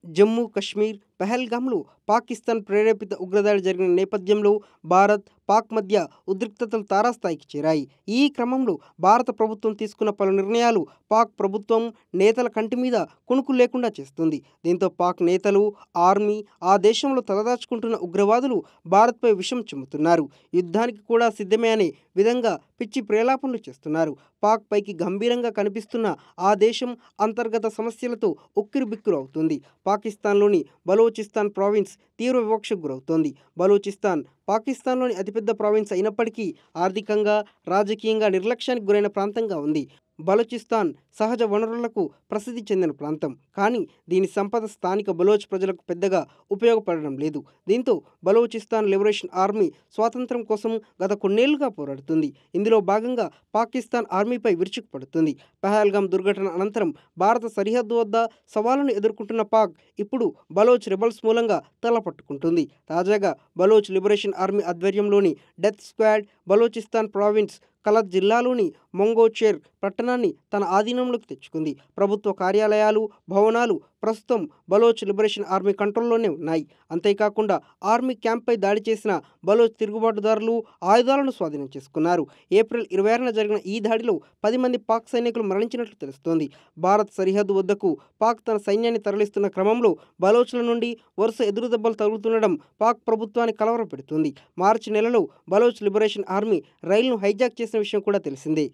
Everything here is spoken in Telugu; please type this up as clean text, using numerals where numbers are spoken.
జమ్మూ కశ్మీర్, పెహల్గాంలో పాకిస్తాన్ ప్రేరేపిత ఉగ్రదాడి జరిగిన నేపథ్యంలో భారత్, పాక్ మధ్య ఉద్రిక్తతలు తారాస్థాయికి చేరాయి. ఈ క్రమంలో భారత ప్రభుత్వం తీసుకున్న పలు నిర్ణయాలు పాక్ ప్రభుత్వం నేతల కంటి మీద కునుకు లేకుండా చేస్తుంది. దీంతో పాక్ నేతలు, ఆర్మీ, ఆ దేశంలో తలదాచుకుంటున్న ఉగ్రవాదులు భారత్పై విషం చిమ్ముతున్నారు. యుద్ధానికి కూడా సిద్ధమే అనే విధంగా పిచ్చి ప్రేలాపనలు చేస్తున్నారు. పాక్ పైకి గంభీరంగా కనిపిస్తున్న ఆ దేశం అంతర్గత సమస్యలతో ఉక్కిరిబిక్కిరి అవుతుంది. పాకిస్తాన్లోని బలూచిస్తాన్ ప్రావిన్స్ తీవ్ర వివక్షకు గురవుతోంది. బలూచిస్తాన్ పాకిస్తాన్లోని అతిపెద్ద ప్రావిన్స్ అయినప్పటికీ ఆర్థికంగా, రాజకీయంగా నిర్లక్ష్యానికి గురైన ప్రాంతంగా ఉంది. బలూచిస్తాన్ సహజ వనరులకు ప్రసిద్ధి చెందిన ప్రాంతం. కానీ దీని సంపద స్థానిక బలోచ్ ప్రజలకు పెద్దగా ఉపయోగపడడం లేదు. దీంతో బలూచిస్తాన్ లిబరేషన్ ఆర్మీ స్వాతంత్ర్యం కోసం గత కొన్నేళ్లుగా పోరాడుతుంది. ఇందులో భాగంగా పాకిస్తాన్ ఆర్మీపై విరుచుకుపడుతుంది. పహల్గాం దుర్ఘటన అనంతరం భారత సరిహద్దు వద్ద సవాలును ఎదుర్కొంటున్న పాక్ ఇప్పుడు బలోచ్ రెబల్స్ మూలంగా తలపట్టుకుంటుంది. తాజాగా బలోచ్ లిబరేషన్ ఆర్మీ ఆధ్వర్యంలోని death squad Balochistan province Kalat జిల్లాలోని మంగోచేర్ పట్టణాన్ని తన ఆధీనంలోకి తెచ్చుకుంది. ప్రభుత్వ కార్యాలయాలు, భవనాలు ప్రస్తుతం బలోచ్ లిబరేషన్ ఆర్మీ కంట్రోల్లోనే ఉన్నాయి. అంతేకాకుండా ఆర్మీ క్యాంప్పై దాడి చేసిన బలోచ్ తిరుగుబాటుదారులు ఆయుధాలను స్వాధీనం చేసుకున్నారు. ఏప్రిల్ 26న జరిగిన ఈ దాడిలో 10 మంది పాక్ సైనికులు మరణించినట్లు తెలుస్తోంది. భారత్ సరిహద్దు వద్దకు పాక్ తన సైన్యాన్ని తరలిస్తున్న క్రమంలో బలోచ్ల నుండి వరుస ఎదురుదెబ్బలు తగులుతుండడం పాక్ ప్రభుత్వాన్ని కలవరపెడుతుంది. మార్చి నెలలో బలోచ్ లిబరేషన్ ఆర్మీ రైలును హైజాక్ చేసిన విషయం కూడా తెలిసిందే.